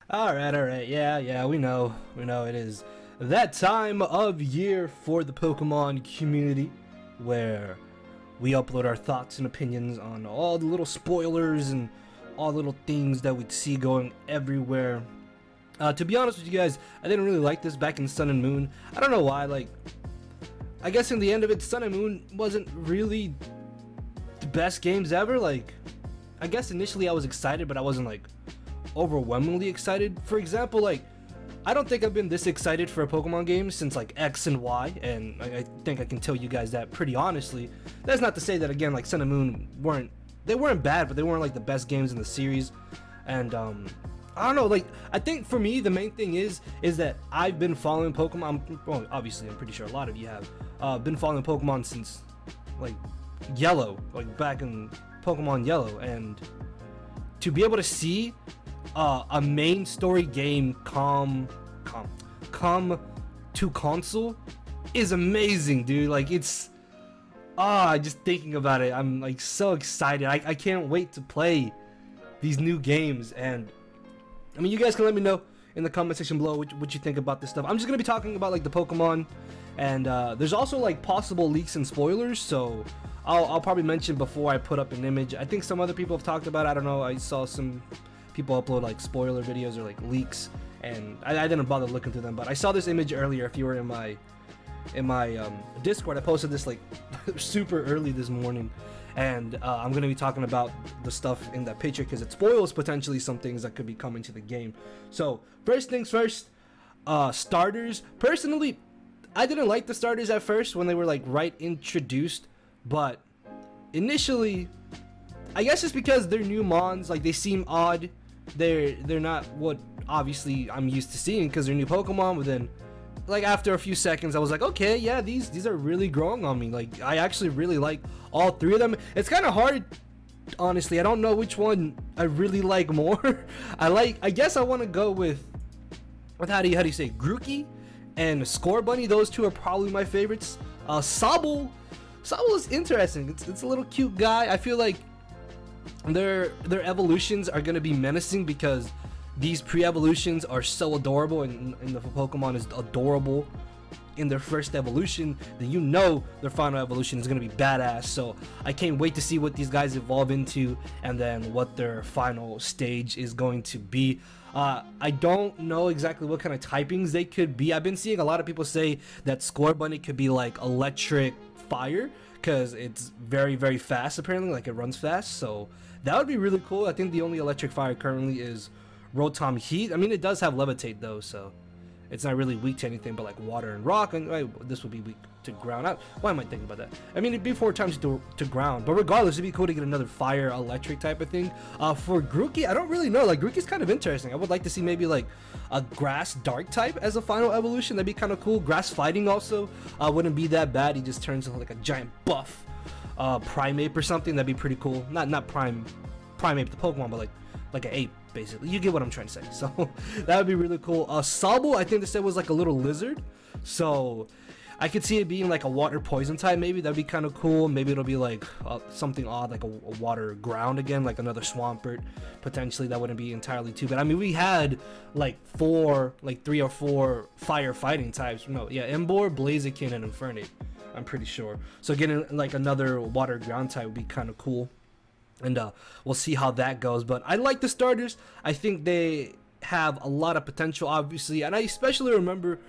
All right. Yeah, we know it is that time of year for the Pokemon community where we upload our thoughts and opinions on all the little spoilers and all the little things that we'd see going everywhere. To be honest with you guys, I didn't really like this back in Sun and Moon. I don't know why, like, I guess in the end of it, Sun and Moon wasn't really the best games ever. Like, I guess initially I was excited, but I wasn't like overwhelmingly excited. For example, like, I don't think I've been this excited for a Pokemon game since like X and Y, and I think I can tell you guys that pretty honestly. That's not to say that, again, like Sun and Moon weren't bad, but they weren't like the best games in the series. And I don't know, like, I think for me the main thing is that I've been following Pokemon. Well, obviously I'm pretty sure a lot of you have been following Pokemon since like Yellow, like back in Pokemon Yellow, and to be able to see a main story game come to console is amazing, dude. Like, it's just thinking about it, I'm like so excited. I can't wait to play these new games. And I mean, you guys can let me know in the comment section below what you think about this stuff. I'm just gonna be talking about like the Pokemon, and there's also like possible leaks and spoilers, so I'll probably mention before I put up an image. I think some other people have talked about it. I don't know, I saw some people upload like spoiler videos or like leaks, and I didn't bother looking through them, but I saw this image earlier. If you were in my Discord, I posted this like super early this morning, and I'm gonna be talking about the stuff in that picture because it spoils potentially some things that could be coming to the game. So first things first, starters. Personally, I didn't like the starters at first when they were like right introduced, but initially, I guess it's because they're new mons. Like, they seem odd. They're not what obviously I'm used to seeing because they're new Pokemon. But then, like, after a few seconds, I was like, okay, yeah, these are really growing on me. Like, I actually really like all three of them. It's kind of hard, honestly. I don't know which one I really like more. I guess I want to go with how do you say, Grookey and Score Bunny. Those two are probably my favorites. Sobble is interesting. It's a little cute guy. I feel like their evolutions are gonna be menacing because these pre-evolutions are so adorable, and the Pokemon is adorable in their first evolution, then you know their final evolution is gonna be badass. So I can't wait to see what these guys evolve into and then what their final stage is going to be. I don't know exactly what kind of typings they could be. I've been seeing a lot of people say that Score Bunny could be like electric fire because it's very, very fast, apparently, like it runs fast. So that would be really cool. I think the only electric fire currently is Rotom Heat. I mean, it does have Levitate though, so it's not really weak to anything but like water and rock, and this would be weak to ground. Why am I thinking about that? I mean, it'd be 4 times to ground, but regardless, it'd be cool to get another fire electric type of thing. For Grookey, I don't really know. Like, Grookey's kind of interesting. I would like to see maybe like a grass dark type as a final evolution. That'd be kind of cool. Grass fighting also wouldn't be that bad. He just turns into like a giant buff Primeape or something. That'd be pretty cool. Not Primeape the Pokemon, but like an ape, basically. You get what I'm trying to say. So that would be really cool. Sobble, I think they said was like a little lizard, so I could see it being like a water poison type. Maybe that'd be kind of cool. Maybe it'll be like something odd, like a water ground again, like another Swampert potentially. That wouldn't be entirely too bad. I mean, we had like 3 or 4 fire fighting types. No, yeah, Emboar, Blaziken, and Infernape, I'm pretty sure. So getting like another water ground type would be kind of cool, and we'll see how that goes. But I like the starters. I think they have a lot of potential, obviously, and I especially remember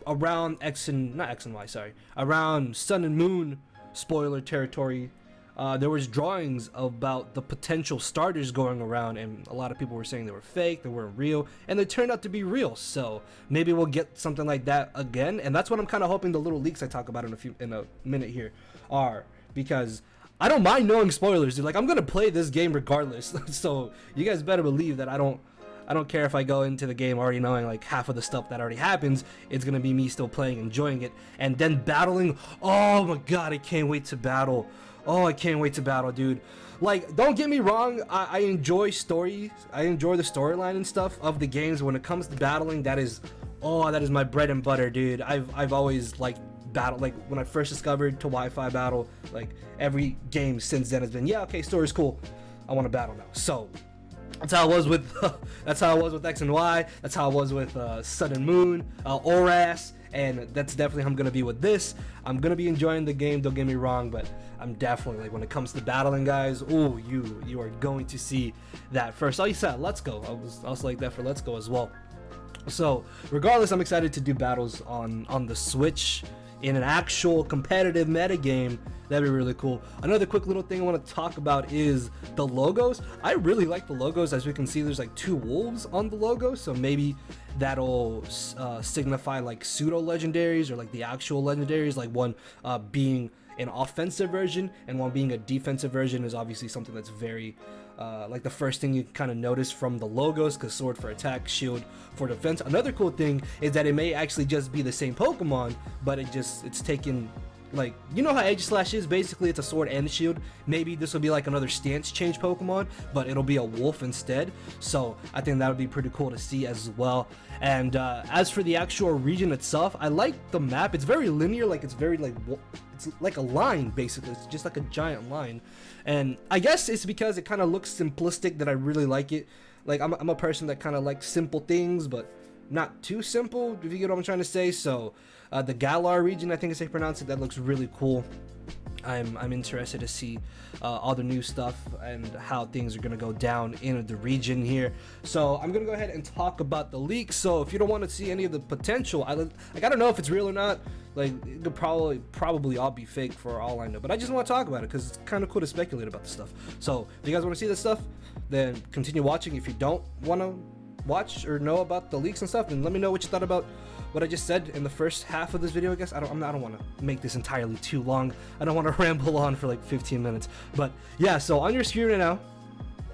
around around Sun and Moon spoiler territory, there was drawings about the potential starters going around, and a lot of people were saying they were fake, they weren't real, and they turned out to be real. So maybe we'll get something like that again, and that's what I'm kind of hoping the little leaks I talk about in a minute here are, because I don't mind knowing spoilers, dude. Like, I'm gonna play this game regardless. So you guys better believe that I don't care if I go into the game already knowing like half of the stuff that already happens. It's gonna be me still playing, enjoying it, and then battling. Oh my god, I can't wait to battle. Oh, I can't wait to battle, dude. Like, don't get me wrong, I enjoy stories. I enjoy the storyline and stuff of the games. When it comes to battling, that is my bread and butter, dude. I've always liked battle. Like, when I first discovered to Wi-Fi battle, like every game since then has been, yeah, okay, story's cool, I want to battle now. So That's how it was with that's how it was with X and Y. That's how it was with Sun and Moon, Oras, and that's definitely how I'm gonna be with this. I'm gonna be enjoying the game. Don't get me wrong, but I'm definitely, like, when it comes to battling, guys. Oh, you are going to see that first. Oh, you said Let's Go. I was also like that for Let's Go as well. So regardless, I'm excited to do battles on the Switch in an actual competitive meta game. That'd be really cool. Another quick little thing I want to talk about is the logos. I really like the logos. As we can see, there's like 2 wolves on the logo, so maybe that'll signify like pseudo legendaries or like the actual legendaries, like one being an offensive version and one being a defensive version is obviously something that's very like the first thing you kind of notice from the logos, because sword for attack, shield for defense. Another cool thing is that it may actually just be the same Pokemon, but it's taken, like, you know how Aegislash is, basically it's a sword and a shield. Maybe this will be like another stance change Pokemon, but it'll be a wolf instead. So I think that would be pretty cool to see as well. And as for the actual region itself, I like the map. It's very linear, like it's very like, it's like a line basically. It's just like a giant line, and I guess it's because it kind of looks simplistic that I really like it. Like I'm a person that kind of likes simple things, but not too simple, if you get what I'm trying to say. So the Galar region, I think is how you pronounce it, that looks really cool. I'm interested to see all the new stuff and how things are gonna go down in the region here. So I'm gonna go ahead and talk about the leak. So if you don't want to see any of the potential, I don't know if it's real or not. Like, it could probably all be fake for all I know, but I just want to talk about it because it's kind of cool to speculate about the stuff. So if you guys want to see this stuff, then continue watching. If you don't want to watch or know about the leaks and stuff, then let me know what you thought about what I just said in the first half of this video. I guess I don't want to make this entirely too long. I don't want to ramble on for like 15 minutes, but yeah. So on your screen right now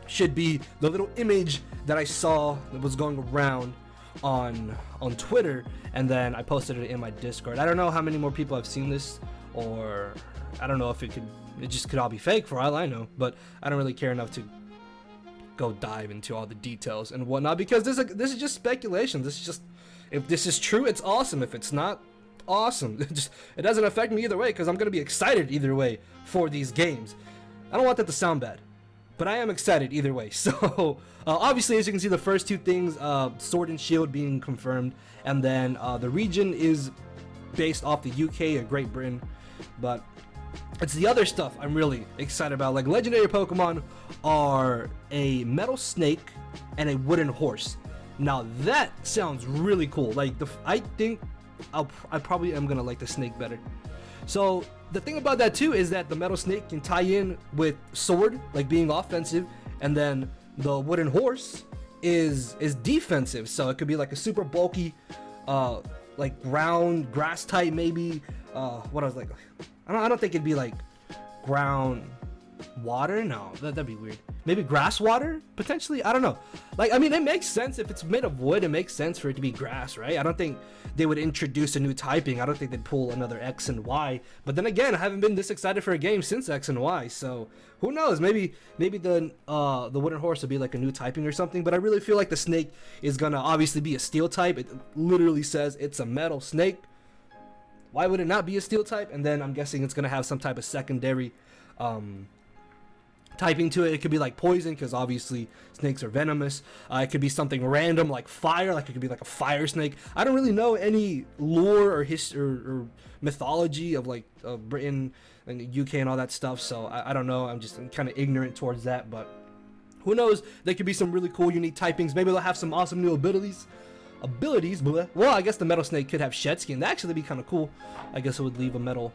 should be the little image that I saw that was going around on Twitter, and then I posted it in my Discord. I don't know how many more people have seen this, or I don't know if it just could all be fake for all I know, but I don't really care enough to go dive into all the details and whatnot, because this is just speculation. This is just, if this is true, it's awesome. If it's not, awesome. It doesn't affect me either way, because I'm gonna be excited either way for these games. I don't want that to sound bad, but I am excited either way. So obviously, as you can see, the first 2 things, sword and shield being confirmed, and then the region is based off the UK or Great Britain, but it's the other stuff I'm really excited about. Like, legendary Pokemon are a metal snake and a wooden horse. Now that sounds really cool. Like, I think I probably am gonna like the snake better. So the thing about that too is that the metal snake can tie in with sword, like being offensive, and then the wooden horse is defensive. So it could be like a super bulky, like ground grass type, maybe. What I was like, I don't think it'd be like ground water. No, that'd be weird. Maybe grass water potentially. I don't know. Like, I mean, it makes sense if it's made of wood. It makes sense for it to be grass, right? I don't think they would introduce a new typing. I don't think they'd pull another X and Y. But then again, I haven't been this excited for a game since X and Y. So who knows? Maybe the wooden horse will be like a new typing or something. But I really feel like the snake is gonna obviously be a steel type. It literally says it's a metal snake. Why would it not be a steel type? And then I'm guessing it's gonna have some type of secondary typing to it. It could be like poison, because obviously snakes are venomous. It could be something random like fire, like it could be like a fire snake. I don't really know any lore or history or mythology of like Britain and the UK and all that stuff, so I don't know. I'm kind of ignorant towards that, but who knows? There could be some really cool unique typings. Maybe they'll have some awesome new abilities. Well, I guess the metal snake could have shed skin. That'd actually be kind of cool. I guess it would leave a metal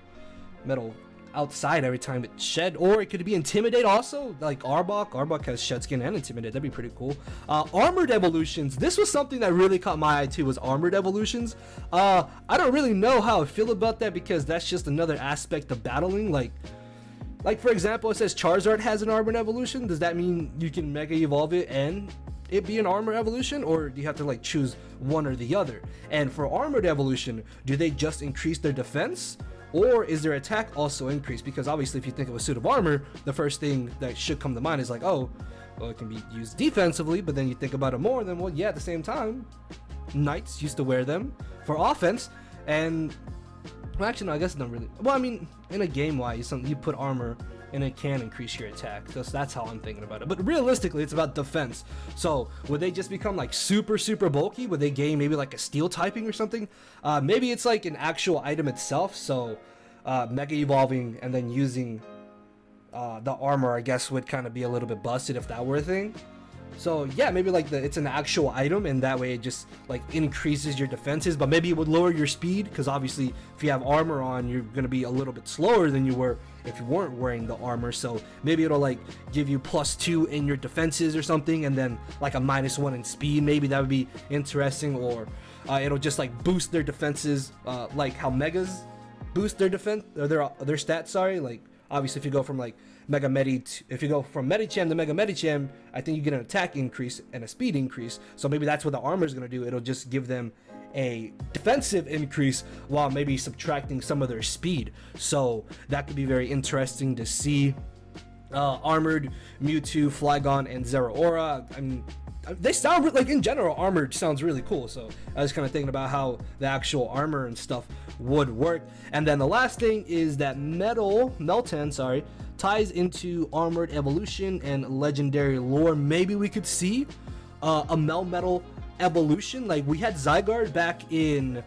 outside every time it shed. Or it could be intimidate also, like Arbok has shed skin and intimidate. That'd be pretty cool. Armored evolutions, this was something that really caught my eye too, was armored evolutions. I don't really know how I feel about that, because that's just another aspect of battling. Like for example, it says Charizard has an armored evolution. Does that mean you can mega evolve it and it be an armor evolution, or do you have to like choose one or the other? And for armored evolution, do they just increase their defense, or is their attack also increased? Because obviously if you think of a suit of armor, the first thing that should come to mind is like, oh, well, it can be used defensively. But then you think about it more, then, well, yeah, at the same time, knights used to wear them for offense. And well, actually no, I guess not really. Well, I mean, in a game wise, you put armor and it can increase your attack. That's how I'm thinking about it. But realistically, it's about defense. So would they just become like super bulky? Would they gain maybe like a steel typing or something? Maybe it's like an actual item itself. So mega evolving and then using the armor, I guess, would kind of be a little bit busted if that were a thing. So yeah, maybe like it's an actual item, and that way it just like increases your defenses, but maybe it would lower your speed, because obviously if you have armor on, you're gonna be a little bit slower than you were if you weren't wearing the armor. So maybe it'll like give you +2 in your defenses or something, and then like a -1 in speed. Maybe that would be interesting. Or it'll just like boost their defenses, like how megas boost their defense, or their stats. Sorry, like obviously if you go from like Mega Medi, if you go from Medicham to Mega Medicham, I think you get an attack increase and a speed increase. So maybe that's what the armor is going to do. It'll just give them a defensive increase while maybe subtracting some of their speed. So that could be very interesting to see. Armored Mewtwo, Flygon, and Zeraora. I mean, they sound like, in general, armored sounds really cool. So I was kind of thinking about how the actual armor and stuff would work. And then the last thing is that Meltan, sorry, ties into armored evolution and legendary lore. Maybe we could see a Melmetal evolution. Like we had Zygarde back in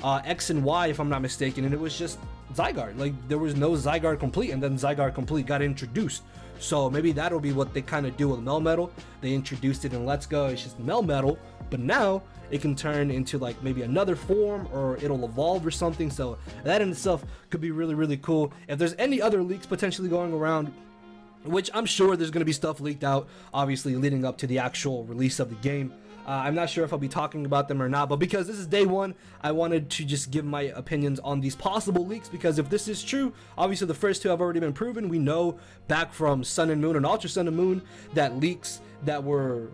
X and Y, if I'm not mistaken, and it was just Zygarde. Like there was no Zygarde Complete, and then Zygarde Complete got introduced. So maybe that'll be what they kind of do with Melmetal. They introduced it in Let's Go, it's just Melmetal, but now it can turn into like maybe another form, or it'll evolve or something. So that in itself could be really cool. If there's any other leaks potentially going around, which I'm sure there's going to be stuff leaked out, obviously leading up to the actual release of the game. I'm not sure if I'll be talking about them or not, but because this is day one, I wanted to just give my opinions on these possible leaks, because if this is true, obviously the first two have already been proven. We know back from Sun and Moon and Ultra Sun and Moon that leaks that were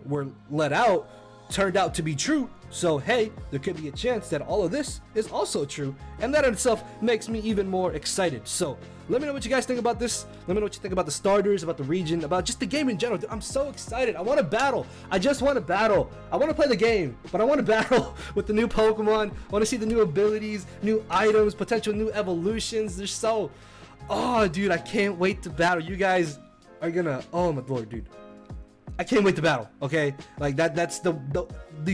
let out turned out to be true. So hey, there could be a chance that all of this is also true, and that in itself makes me even more excited. So let me know what you guys think about this. Let me know what you think about the starters, about the region, about just the game in general. I'm so excited. I want to battle. I just want to battle. I want to play the game, but I want to battle with the new Pokemon. I want to see the new abilities, new items, potential new evolutions. They're so, oh dude, I can't wait to battle. You guys are gonna, oh my lord, dude, I can't wait to battle. Okay, like that's the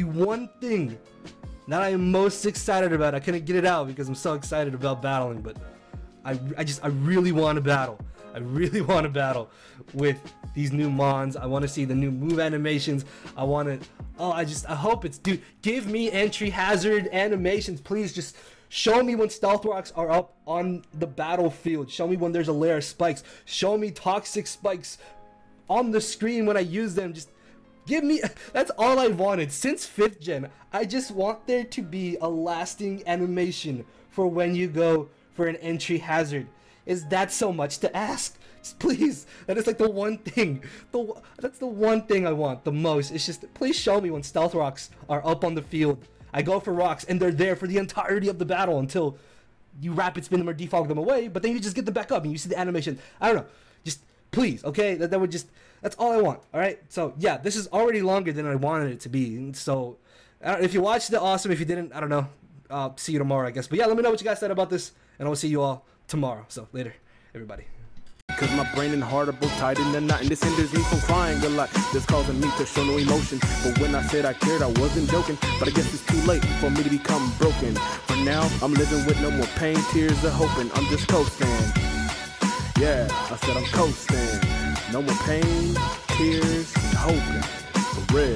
one thing that I am most excited about. I couldn't get it out because I'm so excited about battling, but I really want to battle. I really want to battle with these new Mons. I want to see the new move animations. I want to, oh, I hope it's, dude, give me entry hazard animations, please. Just show me when Stealth Rocks are up on the battlefield. Show me when there's a layer of spikes. Show me toxic spikes on the screen when I use them. Just give me, that's all I wanted since 5th gen. I just want there to be a lasting animation for when you go for an entry hazard. Is that so much to ask? Just please, that is like the one thing, that's the one thing I want the most. It's just, please show me when Stealth Rocks are up on the field. I go for rocks and they're there for the entirety of the battle until you rapid spin them or defog them away, but then you just get them back up and you see the animation. I don't know, just please, okay? That would just, that's all I want. All right, so yeah, this is already longer than I wanted it to be. And so if you watched it, awesome. If you didn't, I don't know. See you tomorrow, I guess. But yeah, let me know what you guys said about this, and I will see you all tomorrow. So later, everybody. Cause my brain and heart are both tied in the knot, and this hinders me from crying a lot. This causing me to show no emotion. But when I said I cared, I wasn't joking. But I guess it's too late for me to become broken. For now, I'm living with no more pain, tears, or hoping. I'm just coasting. Yeah, I said I'm coasting. No more pain, tears, and hoping. For real.